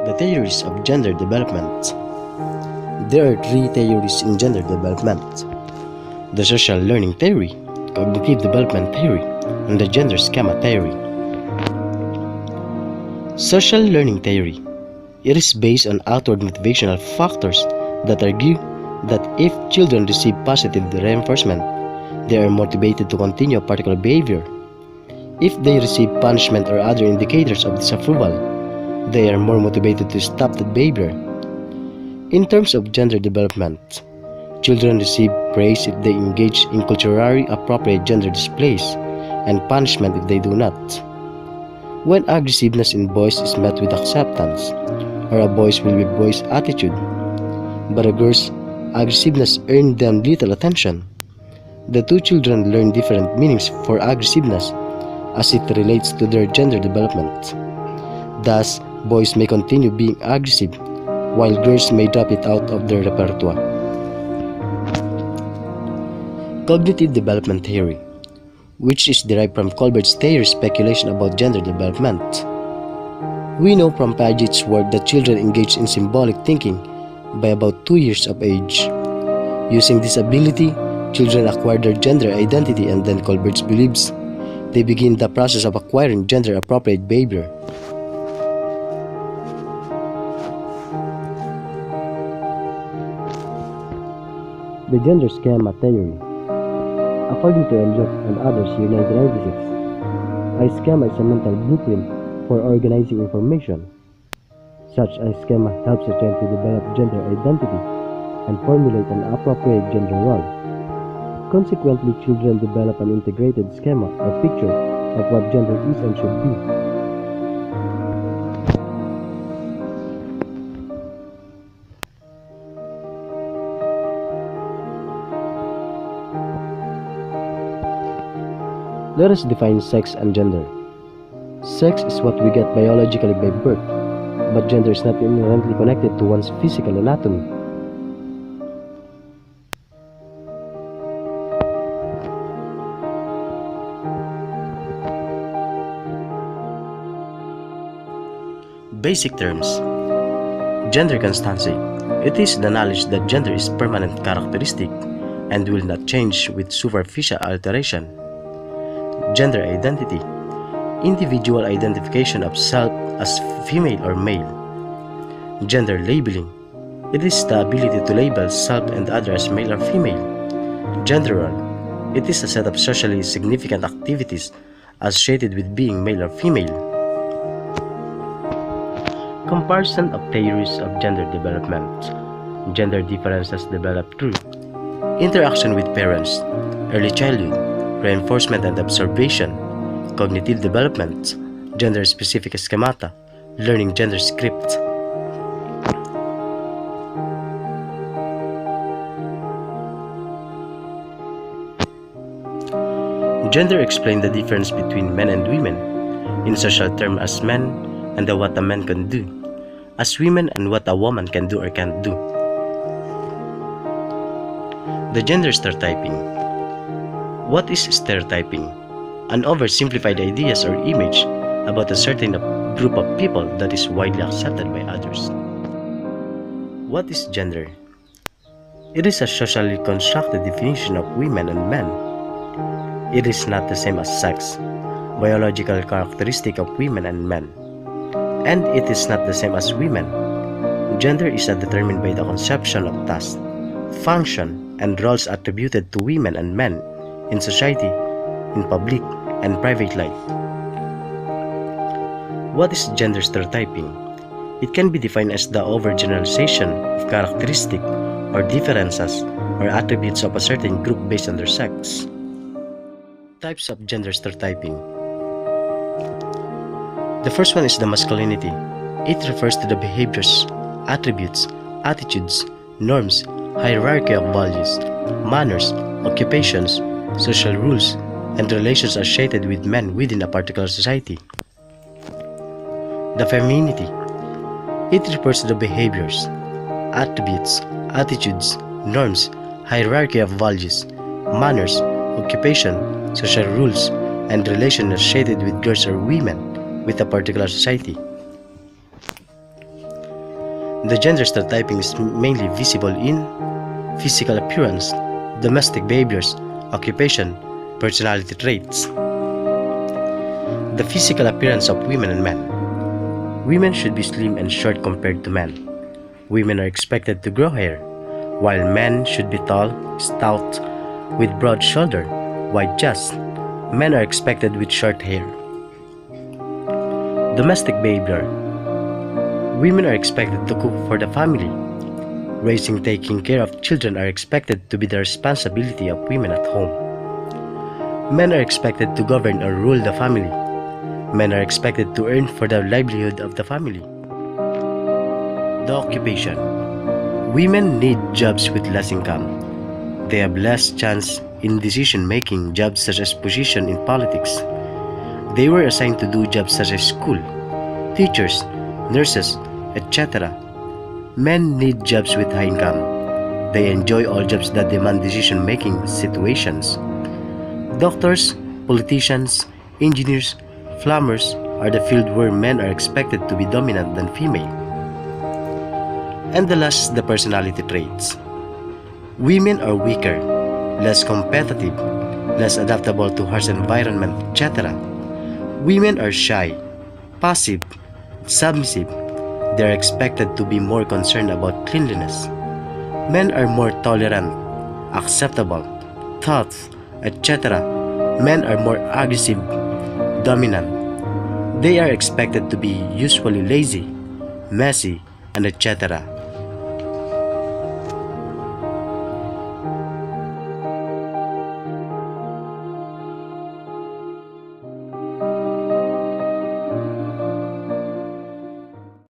The theories of gender development. There are three theories in gender development: the social learning theory, cognitive development theory, and the gender schema theory. Social learning theory. It is based on outward motivational factors that argue that if children receive positive reinforcement, they are motivated to continue a particular behavior. If they receive punishment or other indicators of disapproval, they are more motivated to stop that behavior. In terms of gender development, children receive praise if they engage in culturally appropriate gender displays, and punishment if they do not. When aggressiveness in boys is met with acceptance, or a boy's will be boy's attitude, but a girl's aggressiveness earned them little attention. The two children learn different meanings for aggressiveness as it relates to their gender development. Thus, boys may continue being aggressive, while girls may drop it out of their repertoire. Cognitive development theory, which is derived from Colbert's theory speculation about gender development. We know from Paget's work that children engage in symbolic thinking by about 2 years of age. Using this ability, children acquire their gender identity, and then Colbert believes they begin the process of acquiring gender-appropriate behavior. The gender schema theory. According to Eliot and others year 1996, a schema is a mental blueprint for organizing information. Such a schema helps a child to develop gender identity and formulate an appropriate gender role. Consequently, children develop an integrated schema or picture of what gender is and should be. Let us define sex and gender. Sex is what we get biologically by birth, but gender is not inherently connected to one's physical anatomy. Basic terms. Gender constancy. It is the knowledge that gender is permanent characteristic and will not change with superficial alteration. Gender identity. Individual identification of self as female or male. Gender labeling. It is the ability to label self and other as male or female. Gender role. It is a set of socially significant activities associated with being male or female. Comparison of theories of gender development. Gender differences developed through interaction with parents, early childhood, reinforcement and observation, cognitive development, gender-specific schemata, learning gender script. Gender explains the difference between men and women, in social terms as men and what a man can do, as women and what a woman can do or can't do. The gender stereotyping. What is stereotyping? An oversimplified ideas or image about a certain group of people that is widely accepted by others. What is gender? It is a socially constructed definition of women and men. It is not the same as sex, biological characteristic of women and men. And it is not the same as women. Gender is determined by the conception of task, function, and roles attributed to women and men in society, in public and private life. What is gender stereotyping? It can be defined as the overgeneralization of characteristics or differences or attributes of a certain group based on their sex. Types of gender stereotyping. The first one is the masculinity. It refers to the behaviors, attributes, attitudes, norms, hierarchy of values, manners, occupations, social rules, and relations associated with men within a particular society. The femininity. It refers to the behaviors, attributes, attitudes, norms, hierarchy of values, manners, occupation, social rules, and relations associated with girls or women with a particular society. The gender stereotyping is mainly visible in physical appearance, domestic behaviors, occupation, personality traits. The physical appearance of women and men. Women should be slim and short compared to men. Women are expected to grow hair, while men should be tall, stout, with broad shoulder, wide chest. Men are expected with short hair. Domestic behavior. Women are expected to cook for the family. Raising, taking care of children are expected to be the responsibility of women at home. Men are expected to govern or rule the family. Men are expected to earn for the livelihood of the family. The occupation. Women need jobs with less income. They have less chance in decision-making jobs such as position in politics. They were assigned to do jobs such as school, teachers, nurses, etc. Men need jobs with high income. They enjoy all jobs that demand decision-making situations. Doctors, politicians, engineers, plumbers are the field where men are expected to be dominant than female. And the last, the personality traits. Women are weaker, less competitive, less adaptable to harsh environment, etc. Women are shy, passive, submissive. They are expected to be more concerned about cleanliness. Men are more tolerant, acceptable, thoughtful, etc. Men are more aggressive, dominant. They are expected to be usually lazy, messy, and etc.